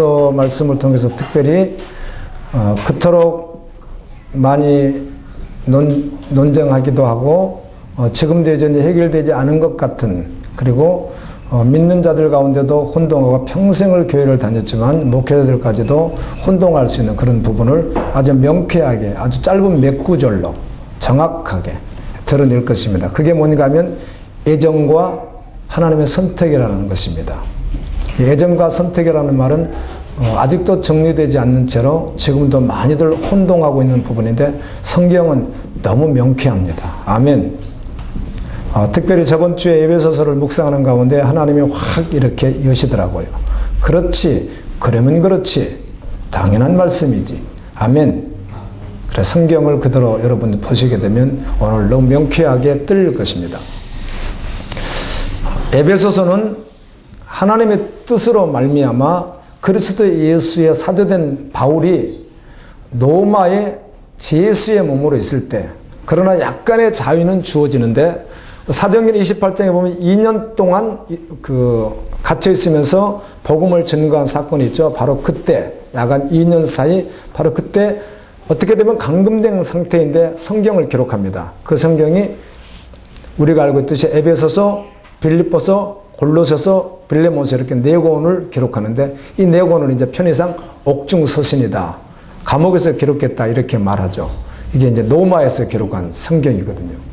말씀을 통해서 특별히 그토록 많이 논쟁하기도 하고 지금도 여전히 해결되지 않은 것 같은, 그리고 믿는 자들 가운데도 혼동하고 평생을 교회를 다녔지만 목회자들까지도 혼동할 수 있는 그런 부분을 아주 명쾌하게, 아주 짧은 몇 구절로 정확하게 드러낼 것입니다. 그게 뭔가 하면 애정과 하나님의 선택이라는 것입니다. 애정과 선택이라는 말은 아직도 정리되지 않는 채로 지금도 많이들 혼동하고 있는 부분인데 성경은 너무 명쾌합니다. 아멘. 특별히 저번 주에 에베소서를 묵상하는 가운데 하나님이 확 이렇게 여시더라고요. 그렇지, 그러면 그렇지, 당연한 말씀이지. 아멘. 그래, 성경을 그대로 여러분 보시게 되면 오늘 너무 명쾌하게 뜰 것입니다. 에베소서는 하나님의 뜻으로 말미암아 그리스도 예수의 사도된 바울이 로마의 제수의 몸으로 있을 때, 그러나 약간의 자유는 주어지는데 사도행전 28장에 보면 2년 동안 갇혀 있으면서 복음을 전거한 사건이 있죠. 바로 그때, 약간 2년 사이, 바로 그때 어떻게 되면 감금된 상태인데 성경을 기록합니다. 그 성경이 우리가 알고 있듯이 에베소서, 빌립보서, 골로새서, 빌레몬서 이렇게 네 권을 기록하는데, 이 네 권은 이제 편의상 옥중서신이다, 감옥에서 기록했다 이렇게 말하죠. 이게 이제 로마에서 기록한 성경이거든요.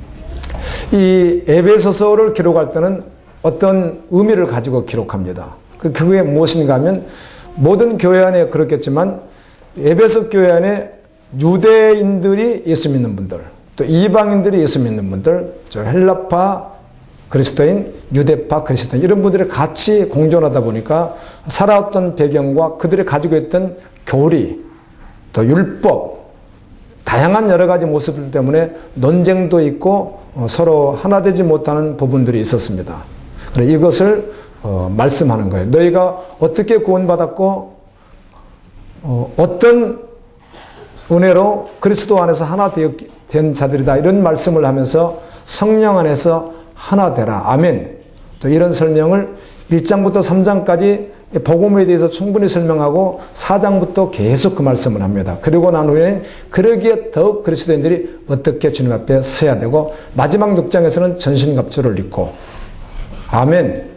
이 에베소서를 기록할 때는 어떤 의미를 가지고 기록합니다. 그게 무엇인가 하면 모든 교회 안에 그렇겠지만 에베소 교회 안에 유대인들이 예수 믿는 분들, 또 이방인들이 예수 믿는 분들, 저 헬라파 그리스도인, 유대파 그리스도인, 이런 분들이 같이 공존하다 보니까 살아왔던 배경과 그들이 가지고 있던 교리, 또 율법, 다양한 여러 가지 모습들 때문에 논쟁도 있고 서로 하나 되지 못하는 부분들이 있었습니다. 그래서 이것을 말씀하는 거예요. 너희가 어떻게 구원받았고 어떤 은혜로 그리스도 안에서 하나 된 자들이다, 이런 말씀을 하면서 성령 안에서 하나 되라. 아멘. 또 이런 설명을 1장부터 3장까지 복음에 대해서 충분히 설명하고 4장부터 계속 그 말씀을 합니다. 그리고 난 후에 그러기에 더욱 그리스도인들이 어떻게 주님 앞에 서야 되고, 마지막 6장에서는 전신갑주를 입고, 아멘,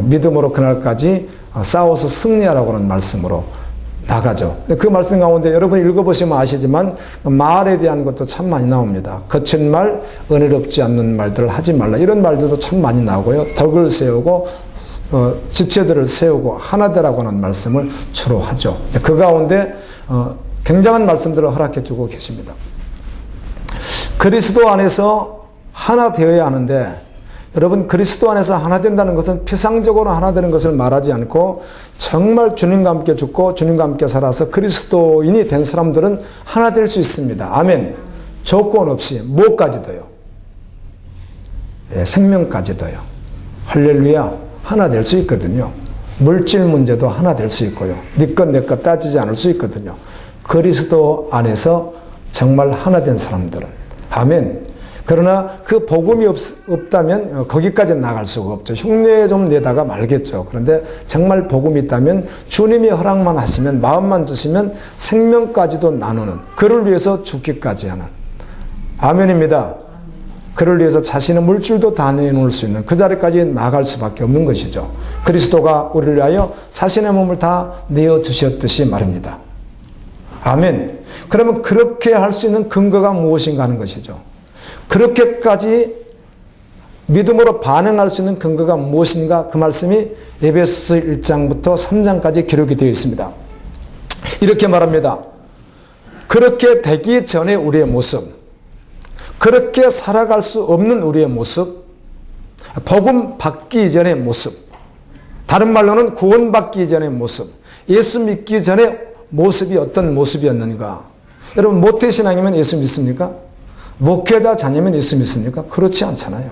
믿음으로 그날까지 싸워서 승리하라고 하는 말씀으로 나가죠. 그 말씀 가운데 여러분 읽어보시면 아시지만 말에 대한 것도 참 많이 나옵니다. 거친 말, 은혜롭지 않는 말들을 하지 말라, 이런 말들도 참 많이 나오고요. 덕을 세우고 지체들을 세우고 하나 되라고 하는 말씀을 주로 하죠. 그 가운데 굉장한 말씀들을 허락해 주고 계십니다. 그리스도 안에서 하나 되어야 하는데, 여러분, 그리스도 안에서 하나 된다는 것은 피상적으로 하나 되는 것을 말하지 않고 정말 주님과 함께 죽고 주님과 함께 살아서 그리스도인이 된 사람들은 하나 될 수 있습니다. 아멘. 조건 없이 무엇까지도요? 생명까지도요. 할렐루야. 하나 될 수 있거든요. 물질 문제도 하나 될 수 있고요. 네 것 내 것 따지지 않을 수 있거든요. 그리스도 안에서 정말 하나 된 사람들은. 아멘. 그러나 그 복음이 없다면 거기까지 나갈 수가 없죠. 흉내 좀 내다가 말겠죠. 그런데 정말 복음이 있다면 주님이 허락만 하시면, 마음만 주시면 생명까지도 나누는, 그를 위해서 죽기까지 하는, 아멘입니다. 그를 위해서 자신의 물질도 다 내놓을 수 있는 그 자리까지 나갈 수밖에 없는 것이죠. 그리스도가 우리를 위하여 자신의 몸을 다 내어주셨듯이 말입니다. 아멘. 그러면 그렇게 할 수 있는 근거가 무엇인가 하는 것이죠. 그렇게까지 믿음으로 반응할 수 있는 근거가 무엇인가, 그 말씀이 에베소서 1장부터 3장까지 기록이 되어 있습니다. 이렇게 말합니다. 그렇게 되기 전에 우리의 모습, 그렇게 살아갈 수 없는 우리의 모습, 복음 받기 전의 모습, 다른 말로는 구원받기 전의 모습, 예수 믿기 전의 모습이 어떤 모습이었는가. 여러분, 모태신앙이면 예수 믿습니까? 목회자 자녀면 예수 믿습니까? 그렇지 않잖아요.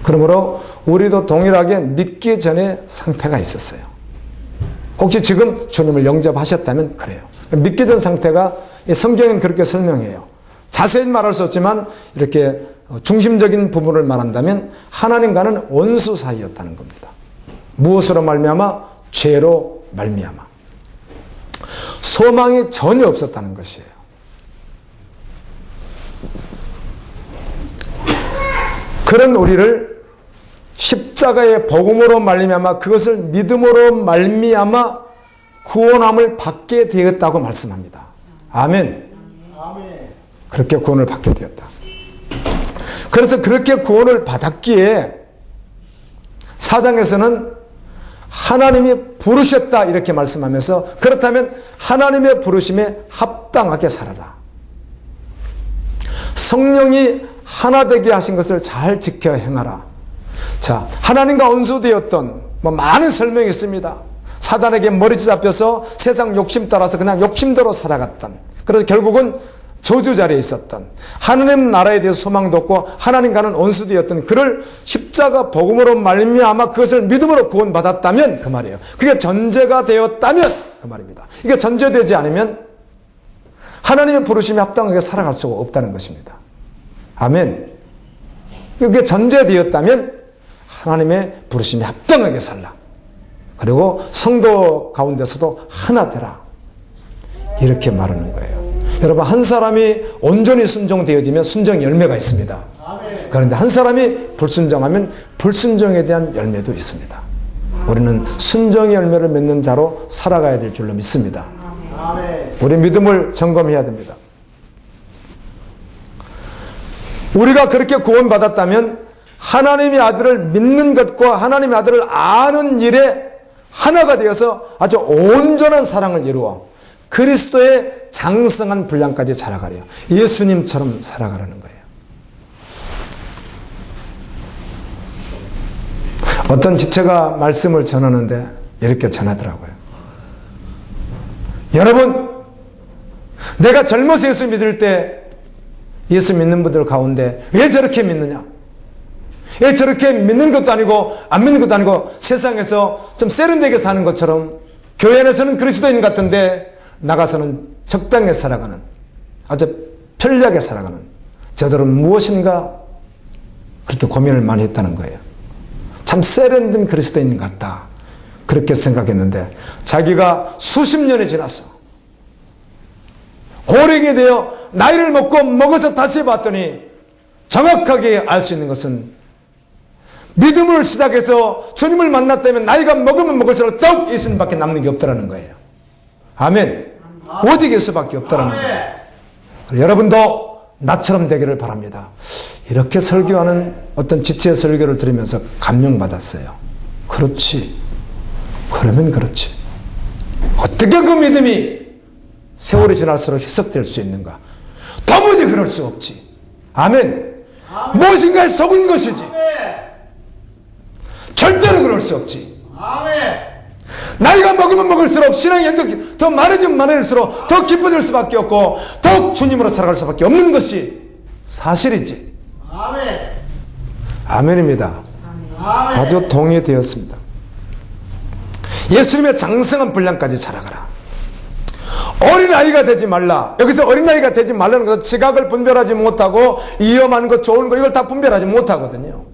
그러므로 우리도 동일하게 믿기 전에 상태가 있었어요. 혹시 지금 주님을 영접하셨다면 그래요. 믿기 전 상태가 성경은 그렇게 설명해요. 자세히 말할 수 없지만 이렇게 중심적인 부분을 말한다면 하나님과는 원수 사이였다는 겁니다. 무엇으로 말미암아? 죄로 말미암아 소망이 전혀 없었다는 것이에요. 그런 우리를 십자가의 복음으로 말미암아 그것을 믿음으로 말미암아 구원함을 받게 되었다고 말씀합니다. 아멘. 그렇게 구원을 받게 되었다. 그래서 그렇게 구원을 받았기에 4장에서는 하나님이 부르셨다 이렇게 말씀하면서 그렇다면 하나님의 부르심에 합당하게 살아라. 성령이 하나 되게 하신 것을 잘 지켜 행하라. 자, 하나님과 원수되었던 많은 설명이 있습니다. 사단에게 머리채 잡혀서 세상 욕심 따라서 그냥 욕심대로 살아갔던, 그래서 결국은 저주 자리에 있었던, 하나님 나라에 대해서 소망도 없고 하나님과는 원수되었던 그를 십자가 복음으로 말미암아 그것을 믿음으로 구원받았다면 그 말이에요. 그게 전제가 되었다면 그 말입니다. 이게 전제되지 않으면 하나님의 부르심에 합당하게 살아갈 수가 없다는 것입니다. 아멘. 이게 전제되었다면 하나님의 부르심에 합당하게 살라. 그리고 성도 가운데서도 하나 되라. 이렇게 말하는 거예요. 여러분, 한 사람이 온전히 순종되어지면 순종 열매가 있습니다. 그런데 한 사람이 불순종하면 불순종에 대한 열매도 있습니다. 우리는 순종의 열매를 맺는 자로 살아가야 될 줄로 믿습니다. 우리 믿음을 점검해야 됩니다. 우리가 그렇게 구원받았다면 하나님의 아들을 믿는 것과 하나님의 아들을 아는 일에 하나가 되어서 아주 온전한 사랑을 이루어 그리스도의 장성한 분량까지 자라가려 예수님처럼 살아가라는 거예요. 어떤 지체가 말씀을 전하는데 이렇게 전하더라고요. 여러분, 내가 젊어서 예수 믿을 때 예수 믿는 분들 가운데 왜 저렇게 믿느냐? 왜 저렇게 믿는 것도 아니고 안 믿는 것도 아니고 세상에서 좀 세련되게 사는 것처럼 교회 안에서는 그리스도인 같은데 나가서는 적당히 살아가는, 아주 편리하게 살아가는 저들은 무엇인가 그렇게 고민을 많이 했다는 거예요. 참 세련된 그리스도인 같다 그렇게 생각했는데 자기가 수십 년이 지났어. 고령이 되어 나이를 먹어서 다시 봤더니 정확하게 알 수 있는 것은 믿음을 시작해서 주님을 만났다면 나이가 먹으면 먹을수록 더욱 예수님밖에 남는 게 없다는 거예요. 아멘. 오직 예수밖에 없다는 거예요. 여러분도 나처럼 되기를 바랍니다. 이렇게 설교하는 어떤 지체의 설교를 들으면서 감명받았어요. 그렇지. 그러면 그렇지. 어떻게 그 믿음이 세월이 지날수록 희석될 수 있는가? 도무지 그럴 수 없지. 아멘. 무엇인가에 속은 것이지. 절대로 그럴 수 없지. 나이가 먹으면 먹을수록 신앙의 연적이 더 많아지면 많을수록 더 깊어질 수밖에 없고 더욱 주님으로 살아갈 수밖에 없는 것이 사실이지. 아멘입니다. 아주 동의되었습니다. 예수님의 장성한 분량까지 자라가라. 어린아이가 되지 말라. 여기서 어린아이가 되지 말라는 것은 지각을 분별하지 못하고 위험한 것, 좋은 것 이걸 다 분별하지 못하거든요.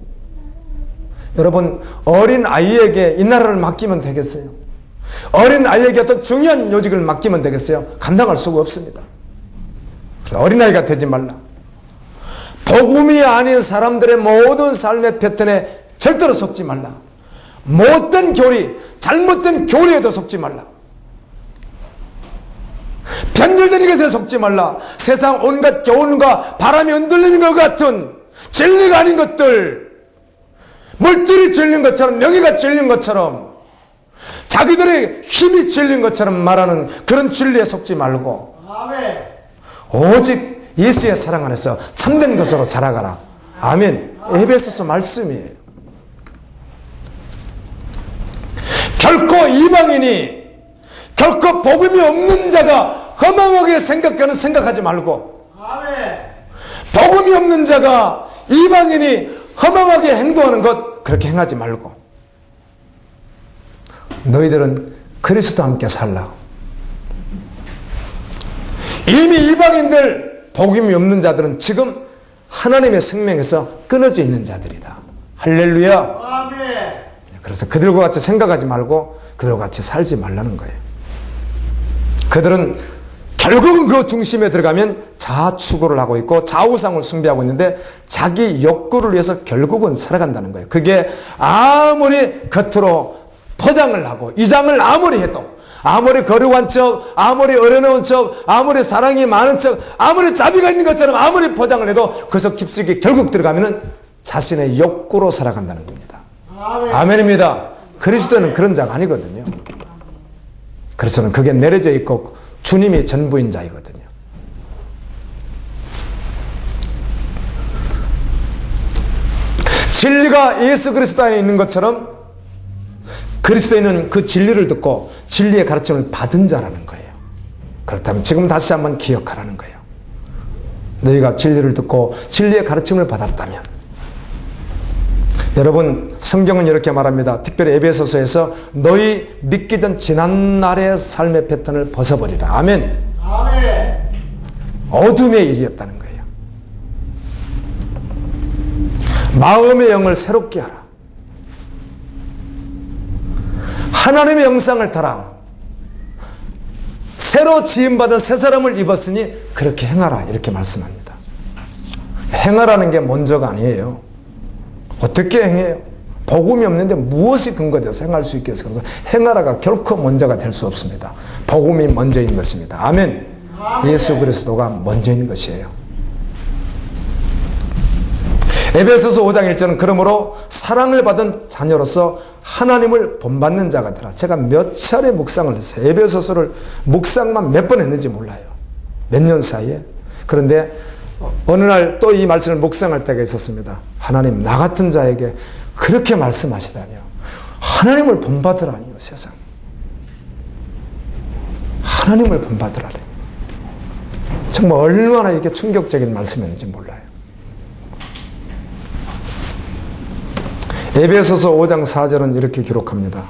여러분, 어린아이에게 이 나라를 맡기면 되겠어요? 어린아이에게 어떤 중요한 요직을 맡기면 되겠어요? 감당할 수가 없습니다. 그래서 어린아이가 되지 말라. 복음이 아닌 사람들의 모든 삶의 패턴에 절대로 속지 말라. 못된 교리, 잘못된 교리에도 속지 말라. 변절된 것에 속지 말라. 세상 온갖 교훈과 바람이 흔들리는 것 같은 진리가 아닌 것들, 물질이 진리인 것처럼, 명예가 진리인 것처럼, 자기들의 힘이 진리인 것처럼 말하는 그런 진리에 속지 말고 오직 예수의 사랑 안에서 참된 것으로 자라가라. 아멘. 에베소서 말씀이에요. 결코 이방인이, 결코 복음이 없는 자가 허망하게 생각하지 말고, 복음이 없는 자가, 이방인이 허망하게 행동하는 것 그렇게 행하지 말고, 너희들은 그리스도와 함께 살라. 이미 이방인들, 복음이 없는 자들은 지금 하나님의 생명에서 끊어져 있는 자들이다. 할렐루야. 그래서 그들과 같이 생각하지 말고 그들과 같이 살지 말라는 거예요. 그들은 결국은 그 중심에 들어가면 자아추구를 하고 있고 좌우상을 숭배하고 있는데 자기 욕구를 위해서 결국은 살아간다는 거예요. 그게 아무리 겉으로 포장을 하고 이장을 아무리 해도, 아무리 거룩한 척, 아무리 어려운 척, 아무리 사랑이 많은 척, 아무리 자비가 있는 것처럼 아무리 포장을 해도 그래서 깊숙이 결국 들어가면은 자신의 욕구로 살아간다는 겁니다. 아멘입니다. 그리스도는 그런 자가 아니거든요. 그래서는 그게 내려져 있고 주님이 전부인 자이거든요. 진리가 예수 그리스도 안에 있는 것처럼 그리스도인은 그 진리를 듣고 진리의 가르침을 받은 자라는 거예요. 그렇다면 지금 다시 한번 기억하라는 거예요. 너희가 진리를 듣고 진리의 가르침을 받았다면, 여러분 성경은 이렇게 말합니다. 특별히 에베소서에서 너희 믿기 전 지난날의 삶의 패턴을 벗어버리라. 아멘. 아멘. 어둠의 일이었다는 거예요. 마음의 영을 새롭게 하라. 하나님의 영상을 타라. 새로 지음받은 새 사람을 입었으니 그렇게 행하라. 이렇게 말씀합니다. 행하라는 게 먼저가 아니에요. 어떻게 행해요? 복음이 없는데 무엇이 근거돼서 행할 수 있겠어요? 그래서 행하라가 결코 먼저가 될 수 없습니다. 복음이 먼저인 것입니다. 아멘. 예수 그리스도가 먼저인 것이에요. 에베소서 5장 1절은 그러므로 사랑을 받은 자녀로서 하나님을 본받는 자가 되라. 제가 몇 차례 묵상을 했어요. 에베소서를 묵상만 몇 번 했는지 몰라요. 몇 년 사이에. 그런데 어느 날 또 이 말씀을 묵상할 때가 있었습니다. 하나님, 나 같은 자에게 그렇게 말씀하시다니요. 하나님을 본받으라니요, 세상에. 하나님을 본받으라니. 정말 얼마나 이게 충격적인 말씀이었는지 몰라요. 에베소서 5장 4절은 이렇게 기록합니다.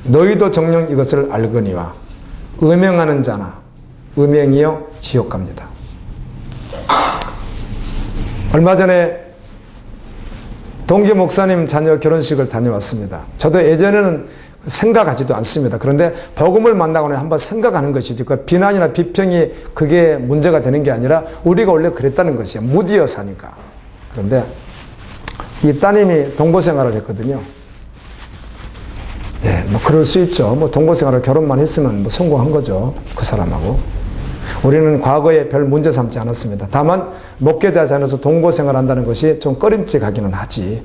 너희도 정녕 이것을 알거니와 음행하는 자나 음행이여 지옥 갑니다. 얼마 전에 동기 목사님 자녀 결혼식을 다녀왔습니다. 저도 예전에는 생각하지도 않습니다. 그런데 복음을 만나고 한번 생각하는 것이지, 그 비난이나 비평이 그게 문제가 되는 게 아니라 우리가 원래 그랬다는 것이에요. 무디어 사니까. 그런데 이 따님이 동거생활을 했거든요. 예, 뭐 그럴 수 있죠. 뭐 동거생활을 결혼만 했으면 뭐 성공한 거죠. 그 사람하고. 우리는 과거에 별 문제 삼지 않았습니다. 다만 목회자 자녀에서 동거생활 한다는 것이 좀 꺼림칙하기는 하지.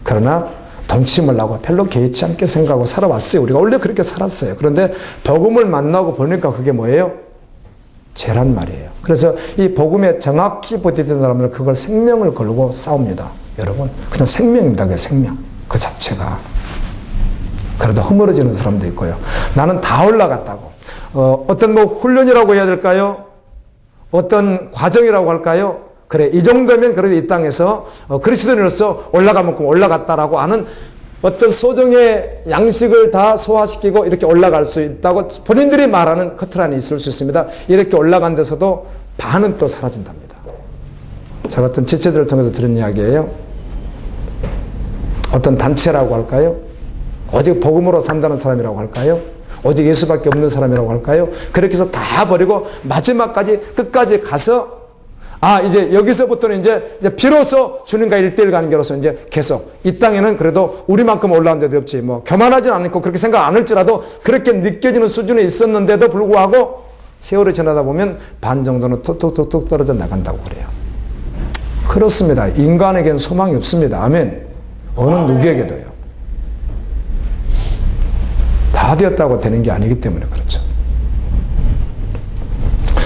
그러나 동침을 하고 별로 개의치 않게 생각하고 살아왔어요. 우리가 원래 그렇게 살았어요. 그런데 복음을 만나고 보니까 그게 뭐예요? 죄란 말이에요. 그래서 이 복음에 정확히 부딪힌 사람들은 그걸 생명을 걸고 싸웁니다. 여러분, 그냥 생명입니다. 그게 생명. 그 자체가. 그래도 허물어지는 사람도 있고요. 나는 다 올라갔다고. 어떤 뭐 훈련이라고 해야 될까요? 어떤 과정이라고 할까요? 그래, 이 정도면 그래도 이 땅에서 그리스도인으로서 올라가만큼 올라갔다라고 하는 어떤 소정의 양식을 다 소화시키고 이렇게 올라갈 수 있다고 본인들이 말하는 커트라인이 있을 수 있습니다. 이렇게 올라간 데서도 반은 또 사라진답니다. 제가 어떤 지체들을 통해서 들은 이야기예요. 어떤 단체라고 할까요? 오직 복음으로 산다는 사람이라고 할까요? 오직 예수밖에 없는 사람이라고 할까요? 그렇게 해서 다 버리고 마지막까지 끝까지 가서 이제 여기서부터는 이제 비로소 주님과 1대1 관계로서 이제 계속 이 땅에는 그래도 우리만큼 올라온 데도 없지, 뭐 교만하진 않고 그렇게 생각 안 할지라도 그렇게 느껴지는 수준에 있었는데도 불구하고 세월이 지나다 보면 반 정도는 툭툭툭툭 떨어져 나간다고 그래요. 그렇습니다. 인간에겐 소망이 없습니다. 아멘. 어느 누구에게도요. 다 되었다고 되는 게 아니기 때문에 그렇죠.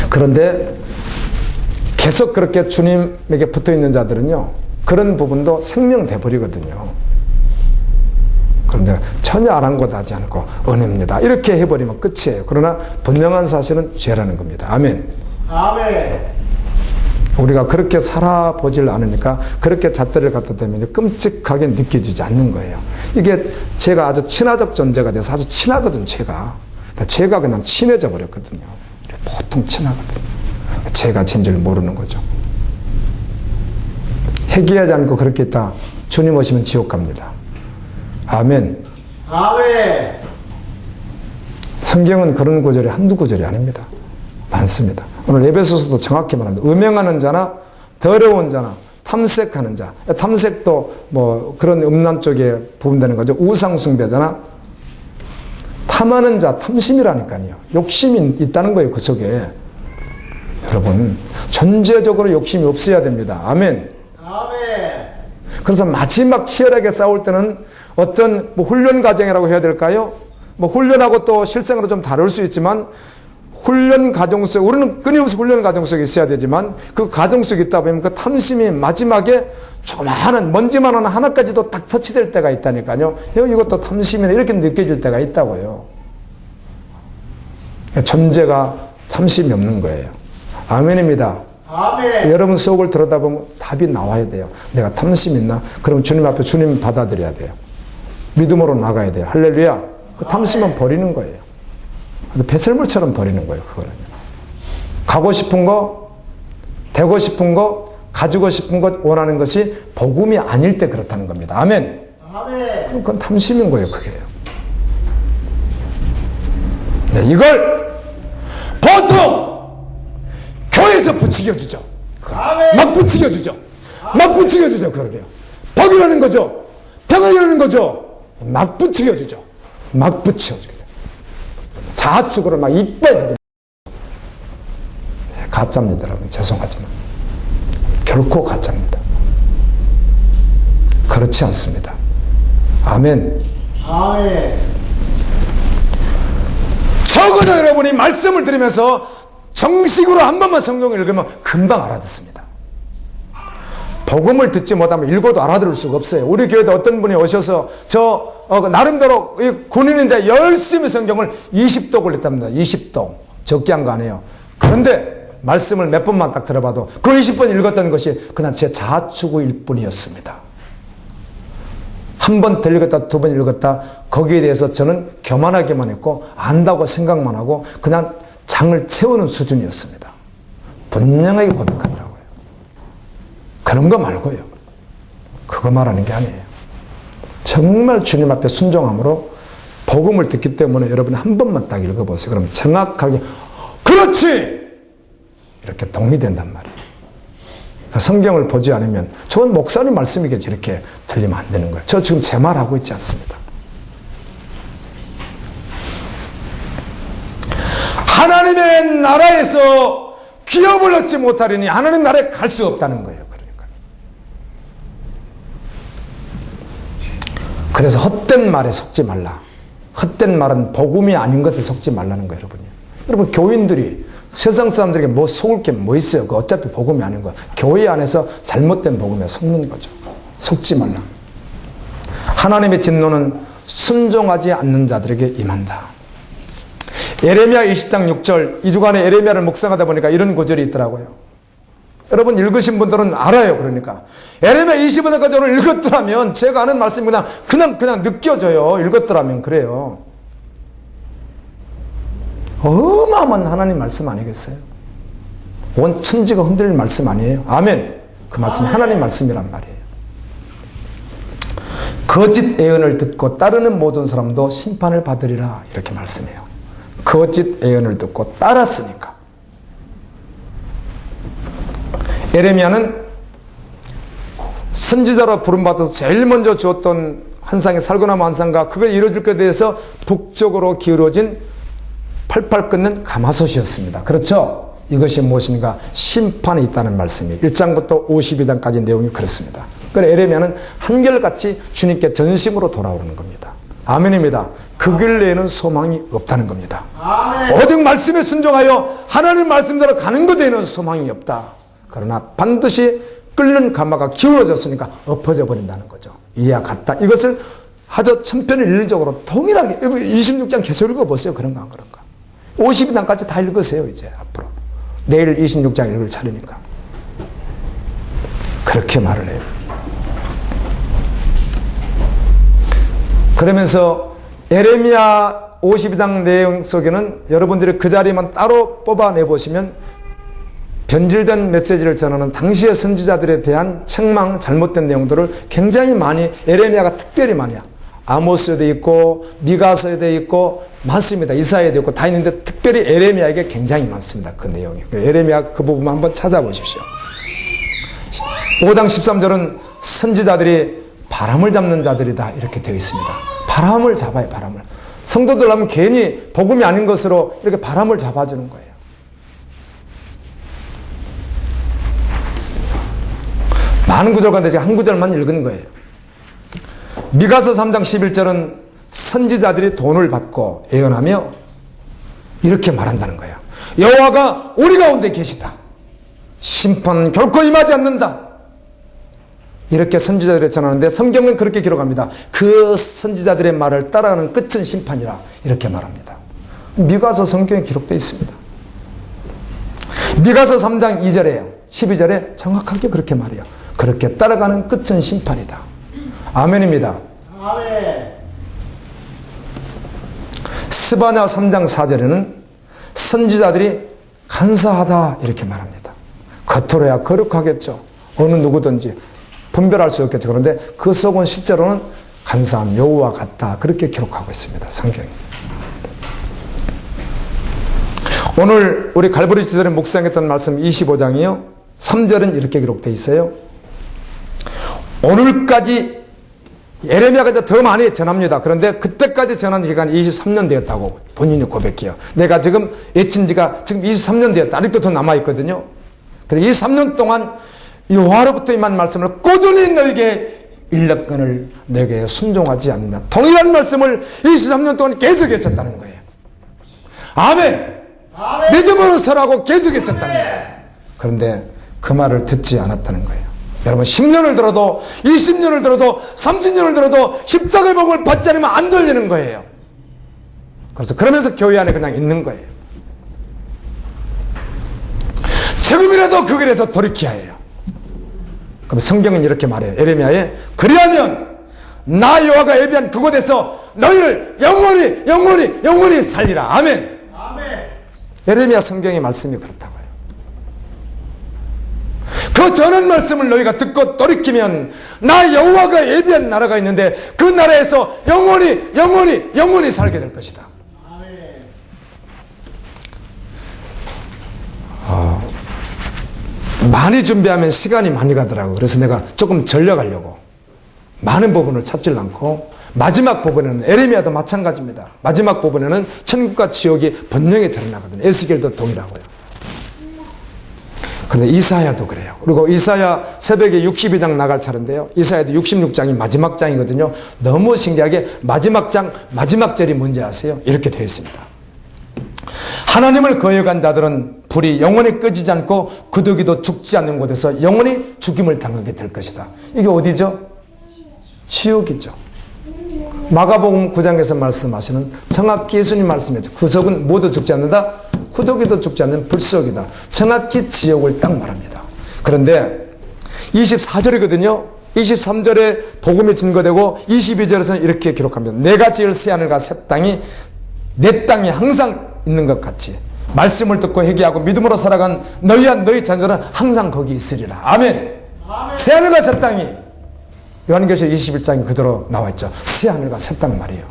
그런데 계속 그렇게 주님에게 붙어 있는 자들은요, 그런 부분도 생명돼 버리거든요. 그런데 전혀 아랑곳하지 않고 은혜입니다, 이렇게 해버리면 끝이에요. 그러나 분명한 사실은 죄라는 겁니다. 아멘. 아멘. 우리가 그렇게 살아보질 않으니까 그렇게 잣대를 갖다 대면 끔찍하게 느껴지지 않는 거예요. 이게 제가 아주 친화적 존재가 돼서 아주 친하거든, 제가. 제가 그냥 친해져 버렸거든요. 보통 친하거든요. 제가 진 줄 모르는 거죠. 회개하지 않고 그렇게 있다 주님 오시면 지옥 갑니다. 아멘. 아멘. 성경은 그런 구절이 한두 구절이 아닙니다. 많습니다. 오늘 에베소서도 정확히 말합니다. 음행하는 자나 더러운 자나 탐색하는 자. 탐색도 뭐 그런 음란 쪽에 부분되는 거죠. 우상숭배자나 탐하는 자, 탐심이라니까요. 욕심이 있다는 거예요, 그 속에. 여러분, 전제적으로 욕심이 없어야 됩니다. 아멘. 아멘. 그래서 마지막 치열하게 싸울 때는 어떤 뭐 훈련 과정이라고 해야 될까요? 뭐 훈련하고 또 실생으로 좀 다를 수 있지만 훈련 과정 속, 우리는 끊임없이 훈련 과정 속에 있어야 되지만 그 과정 속에 있다 보면 그 탐심이 마지막에 조그마한 먼지만한 하나까지도 딱 터치될 때가 있다니까요. 이것도 탐심이네 이렇게 느껴질 때가 있다고요. 전제가 탐심이 없는 거예요. 아멘입니다. 아멘. 여러분 속을 들여다보면 답이 나와야 돼요. 내가 탐심 있나? 그럼 주님 앞에 주님 받아들여야 돼요. 믿음으로 나가야 돼요. 할렐루야. 그 탐심은 버리는 거예요. 배설물처럼 버리는 거예요. 그거는. 가고 싶은 거, 되고 싶은 거, 가지고 싶은 것 원하는 것이 복음이 아닐 때 그렇다는 겁니다. 아멘. 아멘. 그럼 그건 탐심인 거예요. 그게요. 네, 이걸 보통 교회에서 부추겨주죠. 막 부추겨주죠. 막 부추겨주죠. 그러래요. 복이라는 거죠. 병이라는 거죠. 막 부추겨주죠. 막 부추겨주죠. 자축으로 막 이뻐요. 네, 가짜입니다, 여러분. 죄송하지만. 결코 가짜입니다. 그렇지 않습니다. 아멘. 아멘. 적어도 여러분이 말씀을 들으면서 정식으로 한 번만 성경을 읽으면 금방 알아듣습니다. 복음을 듣지 못하면 읽어도 알아들을 수가 없어요. 우리 교회도 어떤 분이 오셔서 나름대로 군인인데 열심히 성경을 20도 걸렸답니다. 20도. 적게 한 거 아니에요. 그런데 말씀을 몇 번만 딱 들어봐도 그 20번 읽었던 것이 그냥 제 자축일 뿐이었습니다. 한 번 더 읽었다, 두 번 읽었다, 거기에 대해서 저는 교만하게만 했고 안다고 생각만 하고 그냥 장을 채우는 수준이었습니다. 분명하게 고백하더라고요. 그런 거 말고요. 그거 말하는 게 아니에요. 정말 주님 앞에 순종함으로 복음을 듣기 때문에 여러분이 한 번만 딱 읽어보세요. 그럼 정확하게 그렇지! 이렇게 동의된단 말이에요. 그러니까 성경을 보지 않으면 저건 목사님 말씀이겠지 이렇게 틀리면 안 되는 거예요. 저 지금 제 말하고 있지 않습니다. 하나님의 나라에서 기업을 얻지 못하려니 하나님 나라에 갈 수 없다는 거예요. 그러니까. 그래서 헛된 말에 속지 말라. 헛된 말은 복음이 아닌 것에 속지 말라는 거예요, 여러분이. 여러분, 교인들이 세상 사람들에게 뭐 속을 게 뭐 있어요? 그 어차피 복음이 아닌 거. 교회 안에서 잘못된 복음에 속는 거죠. 속지 말라. 하나님의 진노는 순종하지 않는 자들에게 임한다. 예레미야 20장 6절, 이 주간에 예레미야를 묵상하다 보니까 이런 구절이 있더라고요. 여러분 읽으신 분들은 알아요. 그러니까 예레미야 25장까지 오늘 읽었더라면 제가 아는 말씀이 그냥 느껴져요. 읽었더라면 그래요. 어마어마한 하나님 말씀 아니겠어요? 온 천지가 흔들릴 말씀 아니에요? 아멘. 그 말씀이 하나님 말씀이란 말이에요. 거짓 예언을 듣고 따르는 모든 사람도 심판을 받으리라 이렇게 말씀해요. 거짓 예언을 듣고 따랐으니까. 예레미야는 선지자로 부름받아서 제일 먼저 주었던 환상의 살고나무 환상과 그걸 이루어질 것에 대해서 북쪽으로 기울어진 팔팔 끓는 가마솥이었습니다. 그렇죠? 이것이 무엇인가? 심판이 있다는 말씀이 1장부터 52장까지 내용이 그렇습니다. 그래서 예레미야는 한결같이 주님께 전심으로 돌아오는 겁니다. 아멘입니다. 그 길 외에는 소망이 없다는 겁니다. 아멘. 오직 말씀에 순종하여 하나님 말씀대로 가는 것 외에는 소망이 없다. 그러나 반드시 끓는 가마가 기울어졌으니까 엎어져 버린다는 거죠. 이해와 같다. 이것을 아주 천편일률적으로 동일하게 26장 계속 읽어보세요. 그런가 안 그런가. 52장까지 다 읽으세요. 이제 앞으로 내일 26장 읽을 차례니까 그렇게 말을 해요. 그러면서 예레미야 52장 내용 속에는 여러분들이 그 자리만 따로 뽑아내보시면 변질된 메시지를 전하는 당시의 선지자들에 대한 책망, 잘못된 내용들을 굉장히 많이 예레미야가 특별히 많이 아모스에도 있고 미가서에도 있고 많습니다. 이사야에도 있고 다 있는데 특별히 에레미야에게 굉장히 많습니다. 그 내용이. 에레미야 그 부분 한번 찾아보십시오. 5장 13절은 선지자들이 바람을 잡는 자들이다 이렇게 되어 있습니다. 바람을 잡아요. 바람을. 성도들 하면 괜히 복음이 아닌 것으로 이렇게 바람을 잡아주는 거예요. 많은 구절 가운데 제가 한 구절만 읽은 거예요. 미가서 3장 11절은 선지자들이 돈을 받고 예언하며 이렇게 말한다는 거예요. 여호와가 우리 가운데 계시다. 심판은 결코 임하지 않는다. 이렇게 선지자들이 전하는데 성경은 그렇게 기록합니다. 그 선지자들의 말을 따라가는 끝은 심판이라 이렇게 말합니다. 미가서 성경에 기록되어 있습니다. 미가서 3장 2절에 12절에 정확하게 그렇게 말해요. 그렇게 따라가는 끝은 심판이다. 아멘입니다. 아멘. 스바냐 3장 4절에는 선지자들이 간사하다 이렇게 말합니다. 겉으로야 거룩하겠죠. 어느 누구든지 분별할 수 없겠죠. 그런데 그 속은 실제로는 간사한 여호와 같다. 그렇게 기록하고 있습니다. 성경이. 오늘 우리 갈보리 지절에 묵상했던 말씀 25장이요. 3절은 이렇게 기록되어 있어요. 오늘까지 예레미야가 이제 더 많이 전합니다. 그런데 그때까지 전한 기간이 23년 되었다고 본인이 고백해요. 내가 지금 예친 지가 지금 23년 되었다. 아직도 더 남아있거든요. 그래서 23년 동안 여호와로부터 임한 말씀을 꾸준히 너에게 일렀거늘 너에게 순종하지 않느냐. 동일한 말씀을 23년 동안 계속 외쳤다는 거예요. 아멘. 아멘. 믿음으로 설하고 계속 외쳤다는 거예요. 그런데 그 말을 듣지 않았다는 거예요. 여러분 10년을 들어도 20년을 들어도 30년을 들어도 십자가의 복을 받지 않으면 안 들리는 거예요. 그래서 그러면서 교회 안에 그냥 있는 거예요. 지금이라도 그 길에서 돌이켜야 해요. 그럼 성경은 이렇게 말해요. 에레미야에 그리하면 나 여호와가 예비한 그곳에서 너희를 영원히 살리라. 아멘. 아멘. 에레미야 성경의 말씀이 그렇다고요. 그 전한 말씀을 너희가 듣고 돌이키면 나 여호와가 예비한 나라가 있는데 그 나라에서 영원히 살게 될 것이다. 아멘. 많이 준비하면 시간이 많이 가더라고요. 그래서 내가 조금 전려가려고 많은 부분을 찾질 않고 마지막 부분에는 에레미야도 마찬가지입니다. 마지막 부분에는 천국과 지옥이 분명히 드러나거든요. 에스겔도 동일하고요. 그런데 이사야도 그래요. 그리고 이사야 새벽에 62장 나갈 차례인데요. 이사야도 66장이 마지막 장이거든요. 너무 신기하게 마지막 장 마지막 절이 뭔지 아세요? 이렇게 되어 있습니다. 하나님을 거역한 자들은 불이 영원히 꺼지지 않고 그도기도 죽지 않는 곳에서 영원히 죽임을 당하게 될 것이다. 이게 어디죠? 지옥이죠. 마가복음 9장에서 말씀하시는 정확히 예수님 말씀이죠. 그 속은 모두 죽지 않는다. 구더기도 죽지 않는 불속이다. 정확히 지옥을 딱 말합니다. 그런데 24절이거든요. 23절에 복음이 증거되고 22절에서는 이렇게 기록합니다. 내가 지을 새하늘과 새 땅이 내 땅이 항상 있는 것 같이 말씀을 듣고 회개하고 믿음으로 살아간 너희와 너희 자녀들은 항상 거기 있으리라. 아멘. 아멘. 새하늘과 새 땅이 요한계시록 21장이 그대로 나와있죠. 새하늘과 새 땅 말이에요.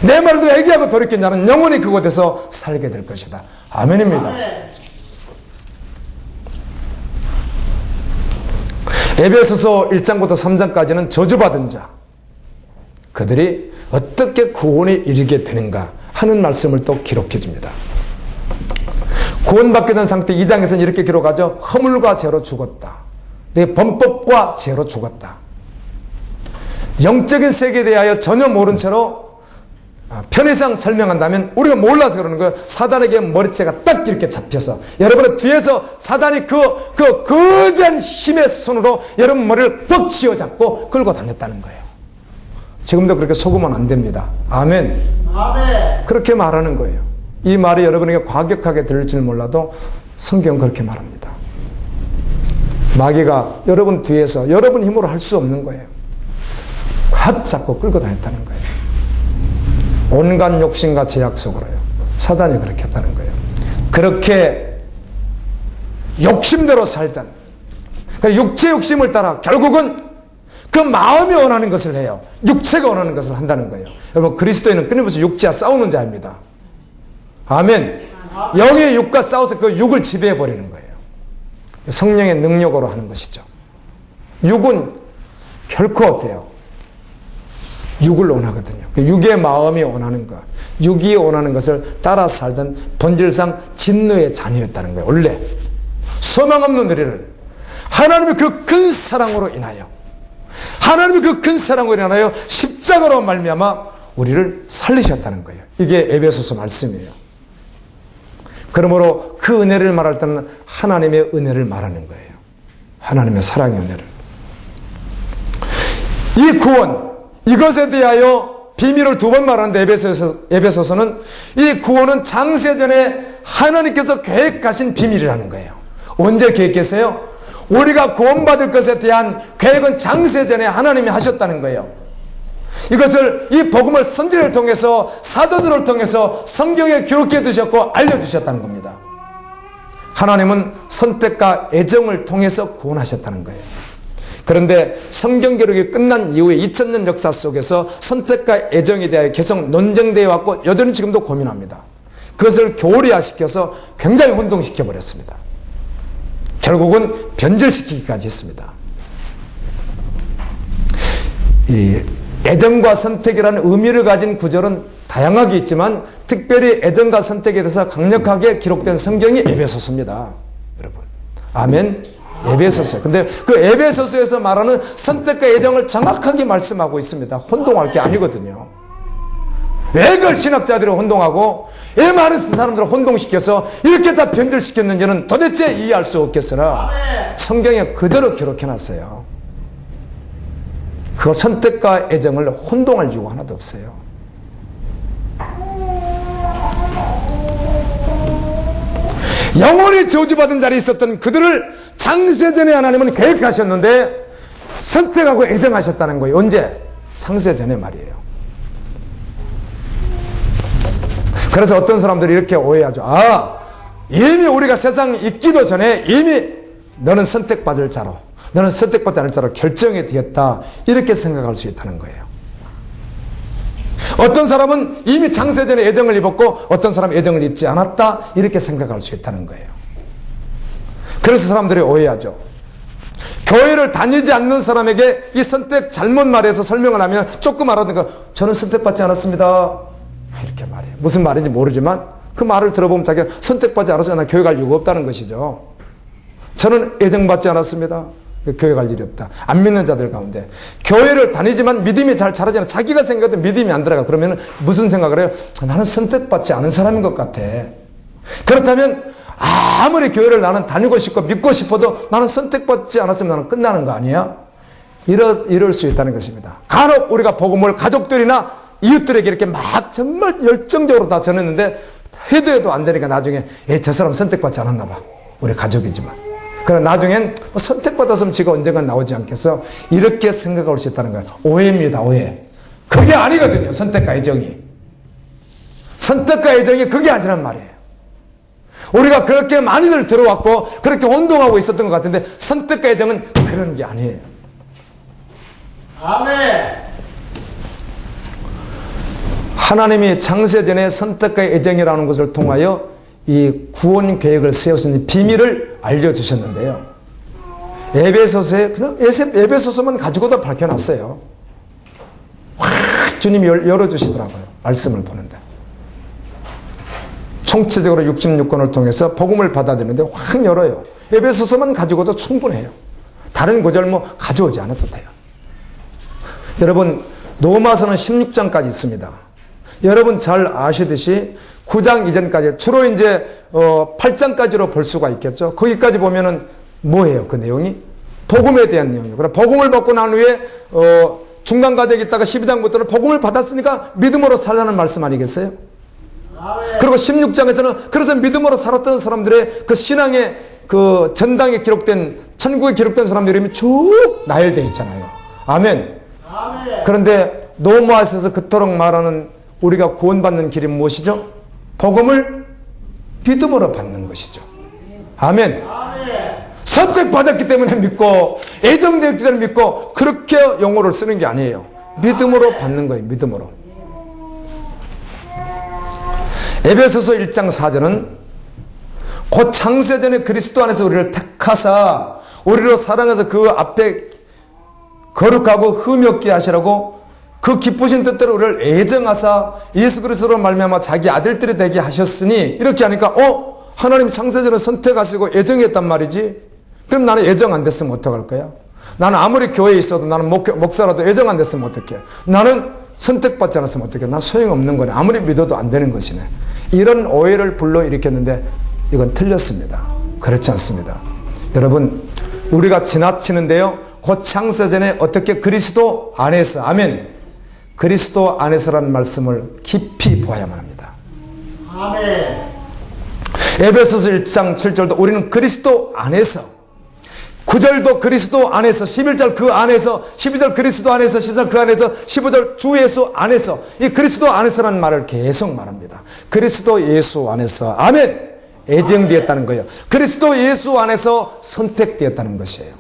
내 말도 회개하고 돌이킨 자는 영원히 그곳에서 살게 될 것이다. 아멘입니다. 아멘. 에베소서 1장부터 3장까지는 저주받은 자 그들이 어떻게 구원에 이르게 되는가 하는 말씀을 또 기록해 줍니다. 구원받게 된 상태 2장에서는 이렇게 기록하죠. 허물과 죄로 죽었다. 내 범법과 죄로 죽었다. 영적인 세계에 대하여 전혀 모른 채로 편의상 설명한다면 우리가 몰라서 그러는 거예요. 사단에게 머리채가 딱 이렇게 잡혀서 여러분의 뒤에서 사단이 그 거대한 힘의 손으로 여러분 머리를 뻑 쥐어잡고 끌고 다녔다는 거예요. 지금도 그렇게 속으면 안 됩니다. 아멘. 아멘. 그렇게 말하는 거예요. 이 말이 여러분에게 과격하게 들릴지는 몰라도 성경은 그렇게 말합니다. 마귀가 여러분 뒤에서 여러분 힘으로 할 수 없는 거예요. 확 잡고 끌고 다녔다는 거예요. 온갖 욕심과 제약 속으로요. 사단이 그렇게 했다는 거예요. 그렇게 욕심대로 살던 육체 욕심을 따라 결국은 그 마음이 원하는 것을 해요. 육체가 원하는 것을 한다는 거예요. 여러분, 그리스도인은 끊임없이 육체와 싸우는 자입니다. 아멘. 영의 육과 싸워서 그 육을 지배해 버리는 거예요. 성령의 능력으로 하는 것이죠. 육은 결코 어때요? 육을 원하거든요. 육의 마음이 원하는 것, 육이 원하는 것을 따라 살던 본질상 진노의 자녀였다는 거예요. 원래 소망 없는 우리를 하나님의 그 큰 사랑으로 인하여, 하나님의 그 큰 사랑으로 인하여 십자가로 말미암아 우리를 살리셨다는 거예요. 이게 에베소서 말씀이에요. 그러므로 그 은혜를 말할 때는 하나님의 은혜를 말하는 거예요. 하나님의 사랑의 은혜를. 이 구원, 이것에 대하여 비밀을 두 번 말하는데 에베소서는 이 구원은 창세전에 하나님께서 계획하신 비밀이라는 거예요. 언제 계획했어요? 우리가 구원받을 것에 대한 계획은 창세전에 하나님이 하셨다는 거예요. 이것을, 이 복음을 선지자를 통해서, 사도들을 통해서 성경에 기록해 두셨고 알려주셨다는 겁니다. 하나님은 선택과 애정을 통해서 구원하셨다는 거예요. 그런데 성경 기록이 끝난 이후에 2000년 역사 속에서 선택과 애정에 대하여 계속 논쟁되어 왔고 여전히 지금도 고민합니다. 그것을 교리화시켜서 굉장히 혼동시켜 버렸습니다. 결국은 변절시키기까지 했습니다. 이 애정과 선택이라는 의미를 가진 구절은 다양하게 있지만 특별히 애정과 선택에 대해서 강력하게 기록된 성경이 에베소서입니다. 여러분, 아멘. 에베소서. 근데 그 에베소서에서 말하는 선택과 애정을 정확하게 말씀하고 있습니다. 혼동할 게 아니거든요. 왜 그걸 신학자들이 혼동하고 왜 많은 사람들을 혼동시켜서 이렇게 다 변절시켰는지는 도대체 이해할 수 없겠으나 성경에 그대로 기록해놨어요. 그 선택과 애정을 혼동할 이유가 하나도 없어요. 영원히 저주받은 자리에 있었던 그들을 창세전에 하나님은 계획하셨는데 선택하고 애정하셨다는 거예요. 언제? 창세전에 말이에요. 그래서 어떤 사람들이 이렇게 오해하죠. 아, 이미 우리가 세상에 있기도 전에 이미 너는 선택받을 자로, 너는 선택받지 않을 자로 결정이 되었다, 이렇게 생각할 수 있다는 거예요. 어떤 사람은 이미 창세전에 애정을 입었고 어떤 사람은 애정을 입지 않았다, 이렇게 생각할 수 있다는 거예요. 그래서 사람들이 오해하죠. 교회를 다니지 않는 사람에게 이 선택 잘못 말해서 설명을 하면 조금 알아듣니까 저는 선택받지 않았습니다, 이렇게 말해요. 무슨 말인지 모르지만 그 말을 들어보면 자기가 선택받지 않았으면 교회 갈 이유가 없다는 것이죠. 저는 애정받지 않았습니다, 교회 갈 일이 없다. 안 믿는 자들 가운데 교회를 다니지만 믿음이 잘 자라지 않아, 자기가 생각해도 믿음이 안 들어가. 그러면 무슨 생각을 해요? 나는 선택받지 않은 사람인 것 같아. 그렇다면 아무리 교회를 나는 다니고 싶고 믿고 싶어도 나는 선택받지 않았으면 나는 끝나는 거 아니야? 이럴 수 있다는 것입니다. 간혹 우리가 복음을 가족들이나 이웃들에게 이렇게 막 정말 열정적으로 다 전했는데 해도 안 되니까 나중에 저 사람 선택받지 않았나 봐, 우리 가족이지만. 그러나 나중엔 선택받았으면 지가 언젠가 나오지 않겠어, 이렇게 생각할 수 있다는 거예요. 오해입니다, 오해. 그게 아니거든요. 선택과 애정이, 선택과 애정이 그게 아니란 말이에요. 우리가 그렇게 많이들 들어왔고 그렇게 혼동하고 있었던 것 같은데 선택과 애정은 그런 게 아니에요. 아멘. 하나님이 창세전에 선택과 애정이라는 것을 통하여 이 구원 계획을 세우신 비밀을 알려주셨는데요. 에베소서에 그냥 에베소서만 가지고도 밝혀놨어요. 확 주님이 열어주시더라고요. 말씀을 보는데. 총체적으로 66권을 통해서 복음을 받아들이는데 확 열어요. 에베소서만 가지고도 충분해요. 다른 구절 뭐 가져오지 않아도 돼요. 여러분, 로마서는 16장까지 있습니다. 여러분 잘 아시듯이 9장 이전까지 주로 이제 8장까지로 볼 수가 있겠죠. 거기까지 보면은 뭐예요? 그 내용이 복음에 대한 내용이에요. 그럼 복음을 받고 난 후에 중간 과정에 있다가 12장부터는 복음을 받았으니까 믿음으로 살라는 말씀 아니겠어요? 그리고 16장에서는 그래서 믿음으로 살았던 사람들의 그 신앙의 그 전당에 기록된, 천국에 기록된 사람들 이름이 쭉 나열되어 있잖아요. 아멘. 그런데 노마에서 그토록 말하는 우리가 구원받는 길이 무엇이죠? 복음을 믿음으로 받는 것이죠. 아멘. 선택받았기 때문에 믿고 애정되었기 때문에 믿고 그렇게 용어를 쓰는 게 아니에요. 믿음으로 받는 거예요. 믿음으로. 에베소서 1장 4절은 곧 창세전에 그리스도 안에서 우리를 택하사 우리로 사랑해서 그 앞에 거룩하고 흠이 없게 하시라고 그 기쁘신 뜻대로 우리를 애정하사 예수 그리스도로 말미암아 자기 아들들이 되게 하셨으니, 이렇게 하니까 하나님 창세전에 선택하시고 애정했단 말이지. 그럼 나는 애정 안 됐으면 어떡할 거야? 나는 아무리 교회에 있어도, 나는 목사라도 애정 안 됐으면 어떡해? 나는 선택받지 않았으면 어떡해? 난 소용없는 거네. 아무리 믿어도 안 되는 것이네. 이런 오해를 불러일으켰는데 이건 틀렸습니다. 그렇지 않습니다. 여러분, 우리가 지나치는데요, 곧 창세전에 어떻게 그리스도 안에서, 아멘, 그리스도 안에서라는 말씀을 깊이 보아야만 합니다. 아멘. 에베소서 1장 7절도 우리는 그리스도 안에서, 9절도 그리스도 안에서, 11절 그 안에서, 12절 그리스도 안에서, 13절 그 안에서, 15절 주 예수 안에서, 이 그리스도 안에서라는 말을 계속 말합니다. 그리스도 예수 안에서, 아멘, 애정되었다는 거예요. 그리스도 예수 안에서 선택되었다는 것이에요.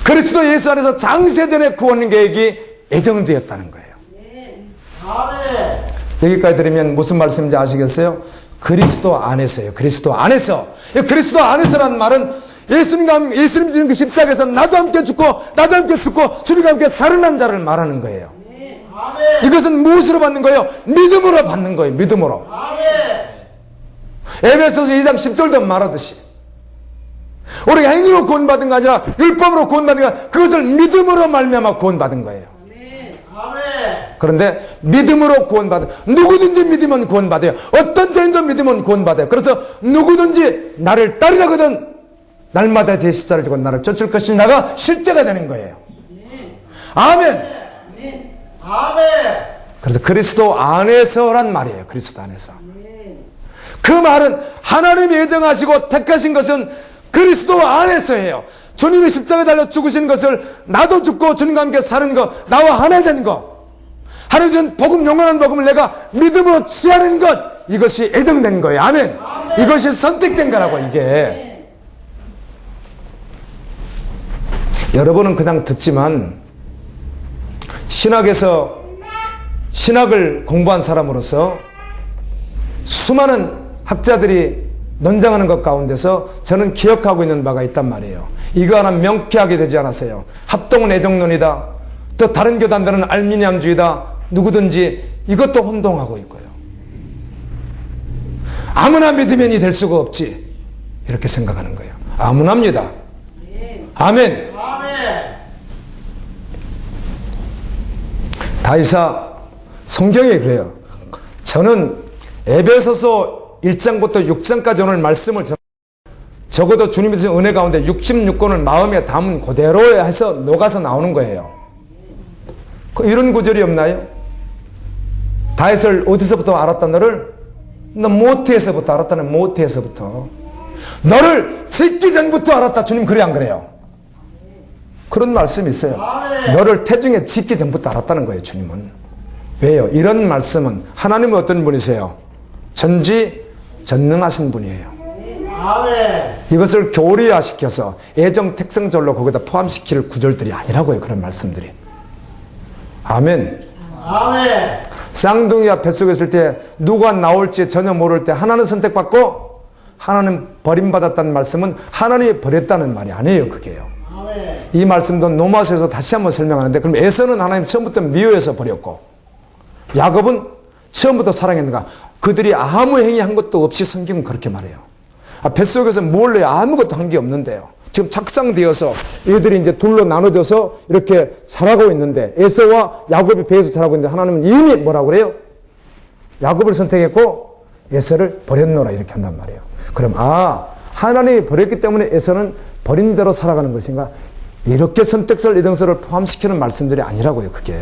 그리스도 예수 안에서 장세전의 구원 계획이 애정되었다는 거예요. 아멘. 여기까지 들으면 무슨 말씀인지 아시겠어요? 그리스도 안에서요. 그리스도 안에서. 그리스도 안에서라는 말은 예수님 지는 그 십자가에서 나도 함께 죽고 주님과 함께 살아난 자를 말하는 거예요. 아멘. 이것은 무엇으로 받는 거예요? 믿음으로 받는 거예요. 믿음으로. 아멘. 에베소서 2장 10절도 말하듯이 우리가 행위로 구원받은 거 아니라 율법으로 구원받은 거, 그것을 믿음으로 말미암아 구원받은 거예요. 아멘. 그런데 믿음으로 구원받아요. 누구든지 믿으면 구원받아요. 어떤 죄인도 믿으면 구원받아요. 그래서 누구든지 나를 따르려거든 날마다 제 십자를 지고 나를 쫓을 것이 나가 실제가 되는 거예요. 아멘. 아멘. 그래서 그리스도 안에서란 말이에요. 그리스도 안에서. 그 말은 하나님이 예정하시고 택하신 것은 그리스도 안에서예요. 주님이 십자가에 달려 죽으신 것을 나도 죽고 주님과 함께 사는 것, 나와 하나 된 것, 하나님 준 복음, 영원한 복음을 내가 믿음으로 취하는 것, 이것이 애정된 거예요. 아멘. 이것이 선택된 거라고. 이게 여러분은 그냥 듣지만 신학에서 신학을 공부한 사람으로서 수많은 학자들이 논쟁하는 것 가운데서 저는 기억하고 있는 바가 있단 말이에요. 이거 하나 명쾌하게 되지 않았어요. 합동은 애정론이다. 또 다른 교단들은 알미니안주의다. 누구든지 이것도 혼동하고 있고요. 아무나 믿으면이 될 수가 없지, 이렇게 생각하는 거예요. 아무나입니다. 아멘. 아멘. 다이사 성경에 그래요. 저는 에베소서 1장부터 6장까지 오늘 말씀을 적어도 주님이 주신 은혜 가운데 66권을 마음에 담은 그대로 해서 녹아서 나오는 거예요. 이런 구절이 없나요? 다윗을 어디서부터 알았다? 너를? 너 모태에서부터 알았다는, 모태에서부터. 너를 짓기 전부터 알았다. 주님 그래 안 그래요? 그런 말씀이 있어요. 너를 태중에 짓기 전부터 알았다는 거예요. 주님은. 왜요? 이런 말씀은 하나님은 어떤 분이세요? 전지전능하신 분이에요. 아멘. 이것을 교리화시켜서 애정 특성절로 거기다 포함시킬 구절들이 아니라고요. 그런 말씀들이. 아멘. 아멘. 쌍둥이가 뱃속에 있을 때 누가 나올지 전혀 모를 때 하나는 선택받고 하나는 버림받았다는 말씀은 하나님이 버렸다는 말이 아니에요. 그게요. 아멘. 이 말씀도 로마서에서 다시 한번 설명하는데, 그럼 에서는 하나님 처음부터 미워해서 버렸고 야곱은 처음부터 사랑했는가? 그들이 아무 행위한 것도 없이 성경은 그렇게 말해요. 뱃속에서 뭘 해요? 아무것도 한 게 없는데요. 지금 착상되어서 이들이 이제 둘로 나눠져서 이렇게 자라고 있는데, 에서와 야곱이 배에서 자라고 있는데 하나님은 이미 뭐라고 그래요? 야곱을 선택했고 에서를 버렸노라, 이렇게 한단 말이에요. 그럼 하나님이 버렸기 때문에 에서는 버린 대로 살아가는 것인가? 이렇게 선택설, 이등설을 포함시키는 말씀들이 아니라고요. 그게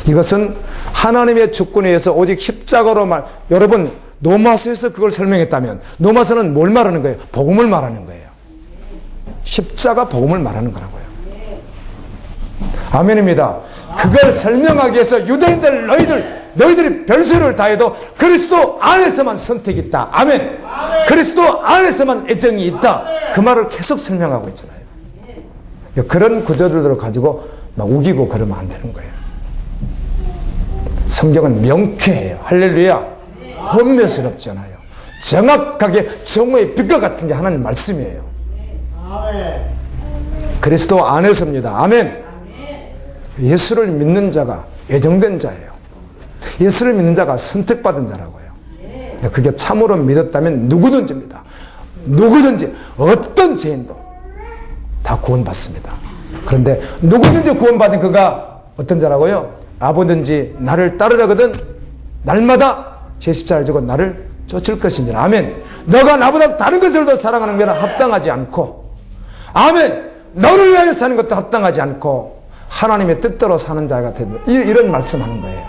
이것은 하나님의 주권에 의해서 오직 십자가로 여러분 노마서에서 그걸 설명했다면 노마서는 뭘 말하는 거예요? 복음을 말하는 거예요. 십자가 복음을 말하는 거라고요. 아멘입니다. 그걸 설명하기 위해서 유대인들 너희들 너희들이 별수를 다해도 그리스도 안에서만 선택이 있다. 아멘. 그리스도 안에서만 애정이 있다. 그 말을 계속 설명하고 있잖아요. 그런 구조들을 가지고 막 우기고 그러면 안 되는 거예요. 성경은 명쾌해요. 할렐루야. 혼미스럽지 않아요. 정확하게 정오의 빛과 같은 게 하나님 말씀이에요. 아멘. 그리스도 안에서입니다. 아멘. 예수를 믿는 자가 예정된 자예요. 예수를 믿는 자가 선택받은 자라고요. 근데 그게 참으로 믿었다면 누구든지입니다. 누구든지 어떤 죄인도 다 구원받습니다. 그런데 누구든지 구원받은 그가 어떤 자라고요? 아버든지 나를 따르려거든 날마다 제 십자가를 지고 나를 쫓을 것이니라. 아멘. 너가 나보다 다른 것을 더 사랑하는 것은 합당하지 않고, 아멘. 너를 위하여 사는 것도 합당하지 않고 하나님의 뜻대로 사는 자가 된다. 이런 말씀하는 거예요.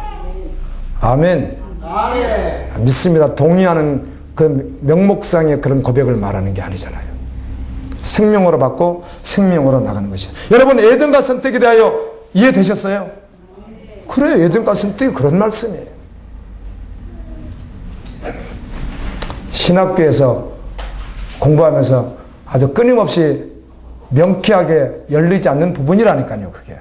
아멘. 아멘. 믿습니다. 동의하는 그 명목상의 그런 고백을 말하는 게 아니잖아요. 생명으로 받고 생명으로 나가는 것이죠. 여러분, 예정과 선택에 대하여 이해되셨어요? 그래요. 예정과 선택이 그런 말씀이에요. 신학교에서 공부하면서 아주 끊임없이 명쾌하게 열리지 않는 부분이라니까요, 그게.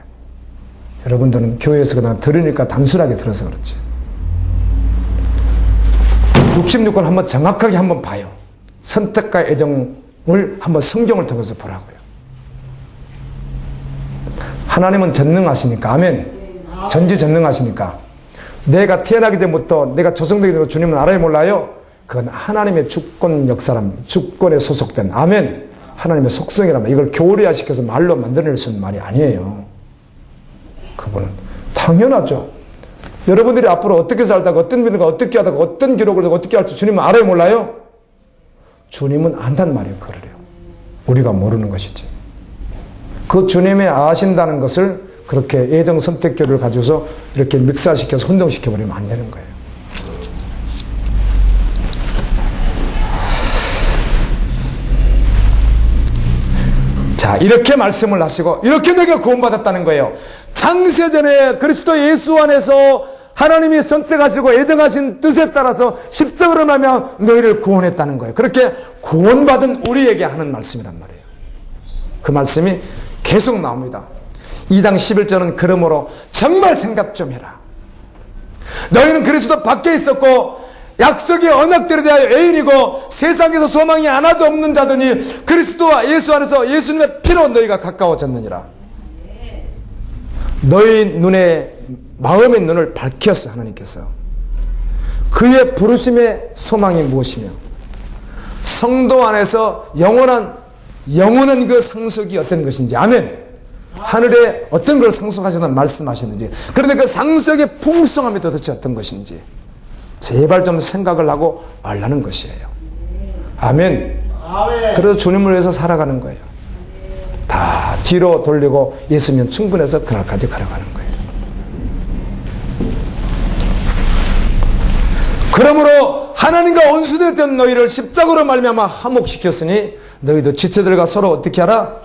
여러분들은 교회에서 그냥 들으니까 단순하게 들어서 그렇지. 66권 한번 정확하게 한번 봐요. 선택과 애정을 한번 성경을 통해서 보라고요. 하나님은 전능하시니까, 아멘. 전지전능하시니까. 내가 태어나기 전부터, 내가 조성되기 전부터 주님은 알아요, 몰라요? 그건 하나님의 주권 역사람, 주권에 소속된, 아멘. 하나님의 속성이라면 이걸 교리화시켜서 말로 만들어낼 수 있는 말이 아니에요. 그분은 당연하죠. 여러분들이 앞으로 어떻게 살다가 어떤 믿음과 어떻게 하다가 어떤 기록을 하고 어떻게 할지 주님은 알아요, 몰라요? 주님은 안단 말이에요. 그거를요. 우리가 모르는 것이지. 그 주님이 아신다는 것을 그렇게 예정 선택교를 가지고서 이렇게 믹사시켜서 혼동시켜버리면 안 되는 거예요. 자, 이렇게 말씀을 하시고 이렇게 너희가 구원받았다는 거예요. 창세전에 그리스도 예수 안에서 하나님이 선택하시고 예정하신 뜻에 따라서 십자가로 말하며 너희를 구원했다는 거예요. 그렇게 구원받은 우리에게 하는 말씀이란 말이에요. 그 말씀이 계속 나옵니다. 2장 11절은 그러므로 정말 생각 좀 해라. 너희는 그리스도 밖에 있었고 약속의 언약들에 대하여 애인이고 세상에서 소망이 하나도 없는 자더니 그리스도와 예수 안에서 예수님의 피로 너희가 가까워졌느니라. 너희 눈에 마음의 눈을 밝혔어. 하나님께서 그의 부르심의 소망이 무엇이며 성도 안에서 영원한 그 상속이 어떤 것인지, 아멘. 하늘에 어떤 걸 상속하신다는 말씀하셨는지, 그런데 그 상속의 풍성함이 도대체 어떤 것인지 제발 좀 생각을 하고 말라는 것이에요. 아멘. 아멘. 그래서 주님을 위해서 살아가는 거예요. 다 뒤로 돌리고 예수면 충분해서 그날까지 걸어가는 거예요. 그러므로 하나님과 원수되었던 너희를 십자가로 말미암아 화목시켰으니 너희도 지체들과 서로 어떻게 하라?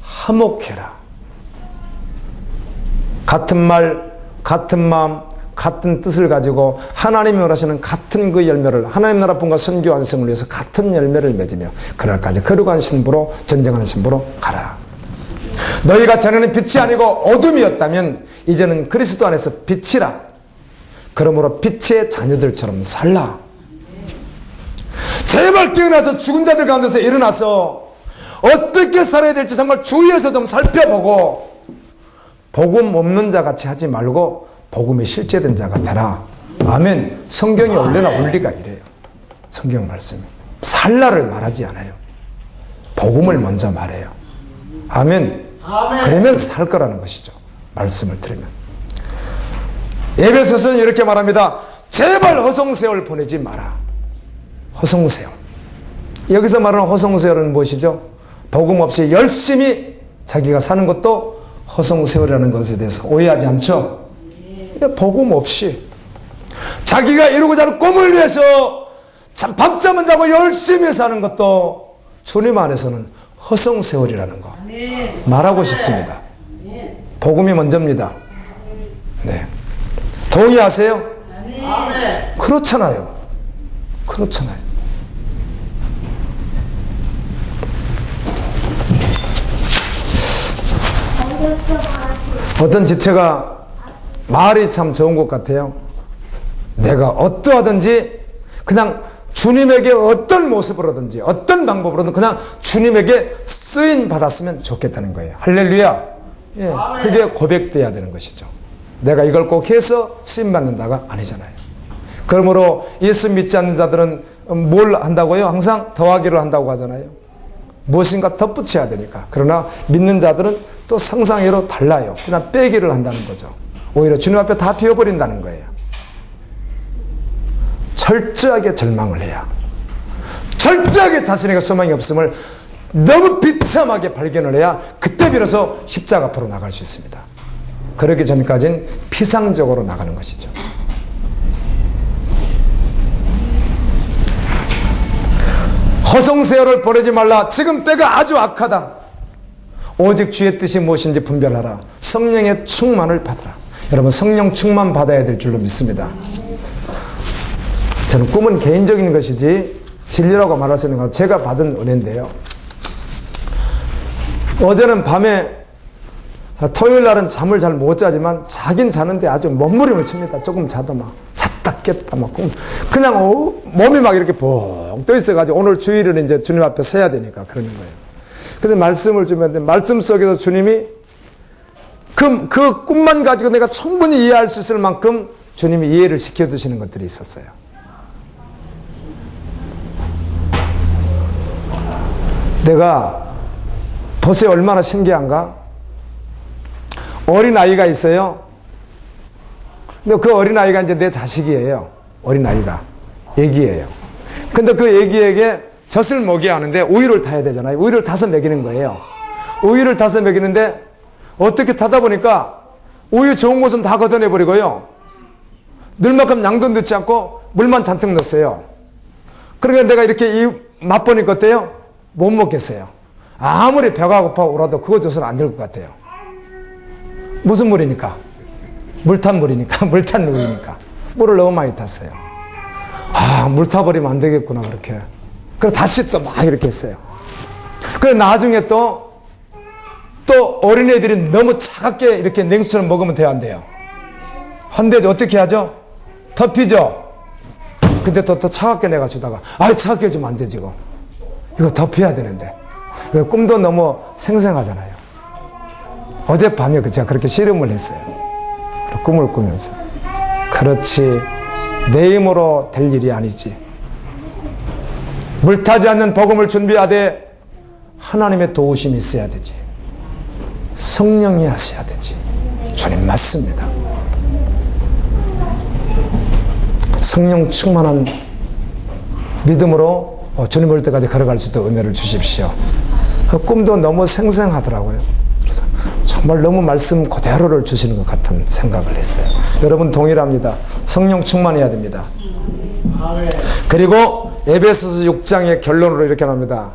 화목해라. 같은 말, 같은 마음, 같은 뜻을 가지고 하나님이 원하시는 같은 그 열매를, 하나님 나라 분과 선교 완성을 위해서 같은 열매를 맺으며 그날까지 거룩한 신부로, 전쟁하는 신부로 가라. 너희가 전에는 빛이 아니고 어둠이었다면 이제는 그리스도 안에서 빛이라. 그러므로 빛의 자녀들처럼 살라. 제발 깨어나서 죽은 자들 가운데서 일어나서 어떻게 살아야 될지 정말 주위에서 좀 살펴보고 복음 없는 자 같이 하지 말고 복음이 실제된 자가 되라. 아멘. 성경이 원래나 원리가 이래요. 성경 말씀이 살라를 말하지 않아요. 복음을 먼저 말해요. 아멘. 아멘. 그러면 살 거라는 것이죠. 말씀을 들으면. 에베소서는 이렇게 말합니다. 제발 허송세월 보내지 마라. 허송세월. 여기서 말하는 허송세월은 무엇이죠? 복음 없이 열심히 자기가 사는 것도 허송세월이라는 것에 대해서 오해하지 않죠? 복음 없이 자기가 이루고자 하는 꿈을 위해서 밤잠은 자고 열심히 사는 것도 주님 안에서는 허송세월이라는 거 말하고 싶습니다. 복음이 먼저입니다. 네. 동의하세요? 아멘. 그렇잖아요. 그렇잖아요. 어떤 지체가 말이 참 좋은 것 같아요. 내가 어떠하든지 그냥 주님에게 어떤 모습으로든지 어떤 방법으로든 그냥 주님에게 쓰임 받았으면 좋겠다는 거예요. 할렐루야. 예, 그게 고백돼야 되는 것이죠. 내가 이걸 꼭 해서 쓰임 받는다가 아니잖아요. 그러므로 예수 믿지 않는 자들은 뭘 한다고요? 항상 더하기를 한다고 하잖아요. 무엇인가 덧붙여야 되니까. 그러나 믿는 자들은 또 상상외로 달라요. 그냥 빼기를 한다는 거죠. 오히려 주님 앞에 다 비워버린다는 거예요. 철저하게 절망을 해야, 철저하게 자신에게 소망이 없음을 너무 비참하게 발견을 해야 그때 비로소 십자가 앞으로 나갈 수 있습니다. 그러기 전까지는 피상적으로 나가는 것이죠. 허송세월을 보내지 말라. 지금 때가 아주 악하다. 오직 주의 뜻이 무엇인지 분별하라. 성령의 충만을 받으라. 여러분, 성령 충만 받아야 될 줄로 믿습니다. 저는 꿈은 개인적인 것이지 진리라고 말할 수 있는 건 제가 받은 은혜인데요. 어제는 밤에, 토요일 날은 잠을 잘 못 자지만 자긴 자는데 아주 몸부림을 칩니다. 조금 자도 막 잤다 깼다 막 그냥 몸이 막 이렇게 벙 떠 있어가지고 오늘 주일은 이제 주님 앞에 서야 되니까 그러는 거예요. 근데 말씀을 주면 말씀 속에서 주님이 그 꿈만 가지고 내가 충분히 이해할 수 있을 만큼 주님이 이해를 시켜주시는 것들이 있었어요. 내가 보세요, 얼마나 신기한가? 어린아이가 있어요. 근데 그 어린아이가 이제 내 자식이에요. 어린아이가. 애기예요. 근데 그 애기에게 젖을 먹여야 하는데 우유를 타야 되잖아요. 우유를 타서 먹이는 거예요. 우유를 타서 먹이는데 어떻게 타다 보니까 우유 좋은 곳은 다 걷어내버리고요. 넣을 만큼 양도 넣지 않고 물만 잔뜩 넣었어요. 그러니까 내가 이렇게 맛보니까 어때요? 못 먹겠어요. 아무리 배가 고파 울어도 그거 줘서는 안 될 것 같아요. 무슨 물이니까? 물탄 물이니까. 물탄 물이니까. 물을 너무 많이 탔어요. 물 타버리면 안 되겠구나, 그렇게. 그래서 다시 또 막 이렇게 했어요. 그래서 나중에 또 어린애들이 너무 차갑게 이렇게 냉수처럼 먹으면 돼요, 안 돼요? 안 되죠. 어떻게 하죠? 덮이죠? 근데 또 차갑게 내가 주다가, 차갑게 주면 안 되지, 이거 덮여야 되는데. 왜 꿈도 너무 생생하잖아요. 어젯밤에 제가 그렇게 씨름을 했어요. 꿈을 꾸면서. 그렇지. 내 힘으로 될 일이 아니지. 물타지 않는 복음을 준비하되 하나님의 도우심이 있어야 되지. 성령이 하셔야 되지. 주님 맞습니다. 성령 충만한 믿음으로 주님 올 때까지 걸어갈 수 있도록 은혜를 주십시오. 꿈도 너무 생생하더라고요. 그래서 정말 너무 말씀 그대로를 주시는 것 같은 생각을 했어요. 여러분 동일합니다. 성령 충만해야 됩니다. 그리고 에베소서 6장의 결론으로 이렇게 나옵니다.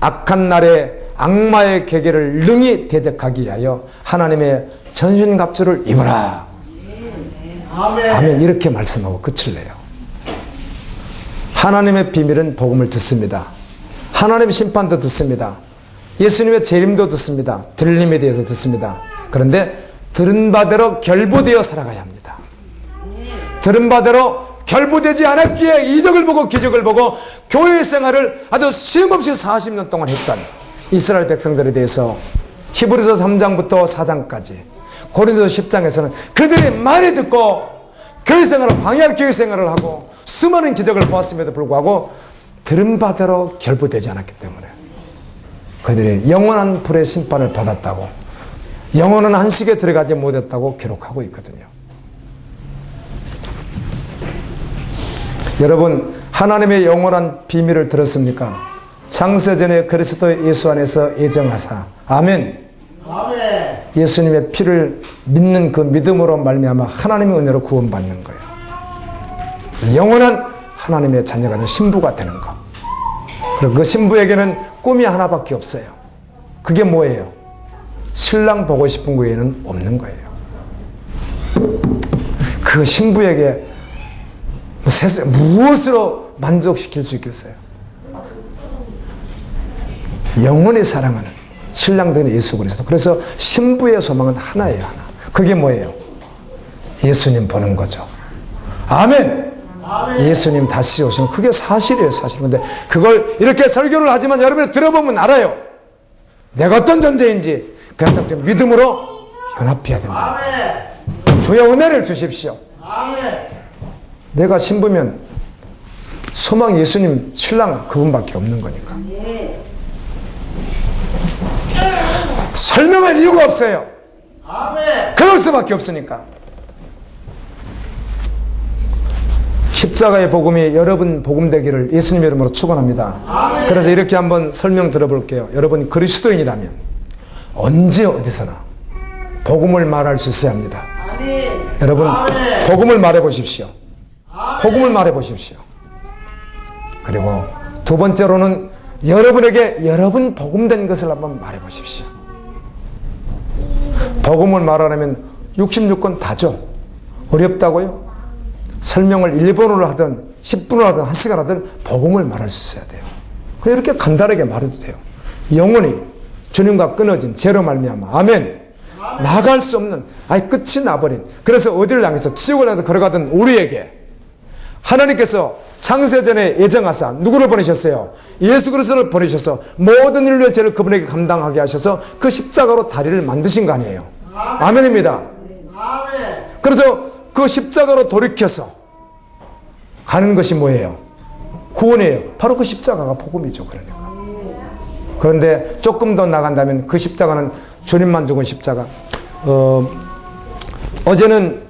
악한 날에 악마의 계계를 능히 대적하기 위하여 하나님의 전신갑주를 입으라. 아멘. 이렇게 말씀하고 끝을 내요. 하나님의 비밀은 복음을 듣습니다. 하나님의 심판도 듣습니다. 예수님의 재림도 듣습니다. 들림에 대해서 듣습니다. 그런데 들은 바대로 결부되어 살아가야 합니다. 들은 바대로 결부되지 않았기에 이적을 보고 기적을 보고 교회 생활을 아주 쉼없이 40년 동안 했던 이스라엘 백성들에 대해서 히브리서 3장부터 4장까지 고린도서 10장에서는 그들이 많이 듣고 교회 생활을 광야의 교회 생활을 하고 수많은 기적을 보았음에도 불구하고 들은 바대로 결부되지 않았기 때문에 그들이 영원한 불의 심판을 받았다고, 영원한 안식에 들어가지 못했다고 기록하고 있거든요. 여러분, 하나님의 영원한 비밀을 들었습니까? 창세전에 그리스도 예수 안에서 예정하사, 아멘. 아멘. 예수님의 피를 믿는 그 믿음으로 말미암아 하나님의 은혜로 구원받는 거예요. 영원한 하나님의 자녀가 된 신부가 되는 거. 그리고 그 신부에게는 꿈이 하나밖에 없어요. 그게 뭐예요? 신랑 보고 싶은 거 외에는 없는 거예요. 그 신부에게 무엇으로 만족시킬 수 있겠어요? 영원히 사랑하는 신랑 되는 예수 그리스도. 그래서 신부의 소망은 하나예요, 하나. 그게 뭐예요? 예수님 보는 거죠. 아멘. 예수님 다시 오시는, 그게 사실이에요, 사실. 근데 그걸 이렇게 설교를 하지만 여러분이 들어보면 알아요. 내가 어떤 존재인지 그냥 믿음으로 연합해야 된다. 주여 은혜를 주십시오. 내가 신부면 소망 예수님 신랑 그분밖에 없는 거니까. 설명할 이유가 없어요. 그럴 수밖에 없으니까. 십자가의 복음이 여러분 복음 되기를 예수님 이름으로 축원합니다. 그래서 이렇게 한번 설명 들어볼게요. 여러분 그리스도인이라면 언제 어디서나 복음을 말할 수 있어야 합니다. 여러분 복음을 말해 보십시오. 복음을 말해 보십시오. 그리고 두 번째로는 여러분에게 여러분 복음된 것을 한번 말해 보십시오. 복음을 말하려면 66권 다죠. 어렵다고요? 설명을 1번으로 하든 10분으로 하든 1시간 하든 복음을 말할 수 있어야 돼요. 이렇게 간단하게 말해도 돼요. 영원히 주님과 끊어진 죄로 말미암아 아멘. 나갈 수 없는 끝이 나버린, 그래서 어디를 향해서 지옥을 향해서 걸어가던 우리에게 하나님께서 창세전에 예정하사 누구를 보내셨어요? 예수 그리스도를 보내셔서 모든 인류의 죄를 그분에게 감당하게 하셔서 그 십자가로 다리를 만드신 거 아니에요? 아멘입니다. 그래서 그 십자가로 돌이켜서 가는 것이 뭐예요? 구원이에요. 바로 그 십자가가 복음이죠. 그러니까. 그런데 조금 더 나간다면 그 십자가는 주님만 죽은 십자가. 어제는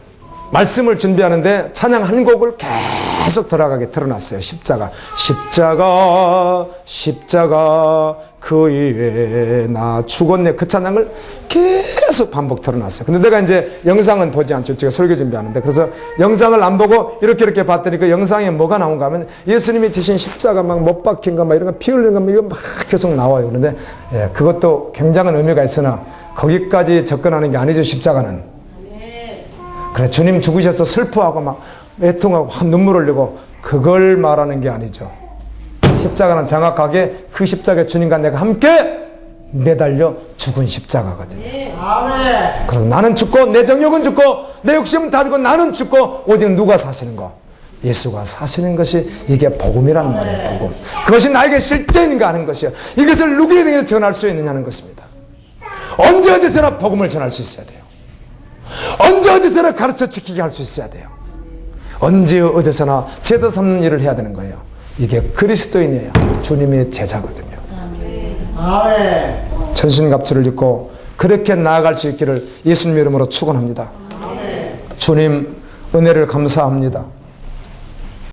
말씀을 준비하는데 찬양 한 곡을 계속 들어가게 틀어놨어요. 십자가. 십자가 십자가 그 위에 나 죽었네. 그 찬양을 계속 반복 틀어놨어요. 근데 내가 이제 영상은 보지 않죠. 제가 설교 준비하는데. 그래서 영상을 안 보고 이렇게 봤더니 그 영상에 뭐가 나온가 하면 예수님이 지신 십자가 막 못 박힌 거 막 이런 거 피 흘리는 거 막 이거 막 계속 나와요. 그런데 그것도 굉장한 의미가 있으나 거기까지 접근하는 게 아니죠. 십자가는. 그래 주님 죽으셔서 슬퍼하고 막 애통하고 눈물 흘리고 그걸 말하는 게 아니죠. 십자가는 정확하게 그 십자가에 주님과 내가 함께 매달려 죽은 십자가거든요. 그래서 나는 죽고 내 정욕은 죽고 내 욕심은 다 죽고 나는 죽고 오직 누가 사시는 거? 예수가 사시는 것이 이게 복음이란 말이에요. 복음. 그것이 나에게 실제인가 하는 것이요. 이것을 누구에게 전할 수 있느냐는 것입니다. 언제 어디서나 복음을 전할 수 있어야 돼요. 언제 어디서나 가르쳐 지키게 할 수 있어야 돼요. 언제 어디서나 제도 삼는 일을 해야 되는 거예요. 이게 그리스도인이에요. 주님의 제자거든요. 전신갑주를 입고 그렇게 나아갈 수 있기를 예수님 이름으로 축원합니다. 주님 은혜를 감사합니다.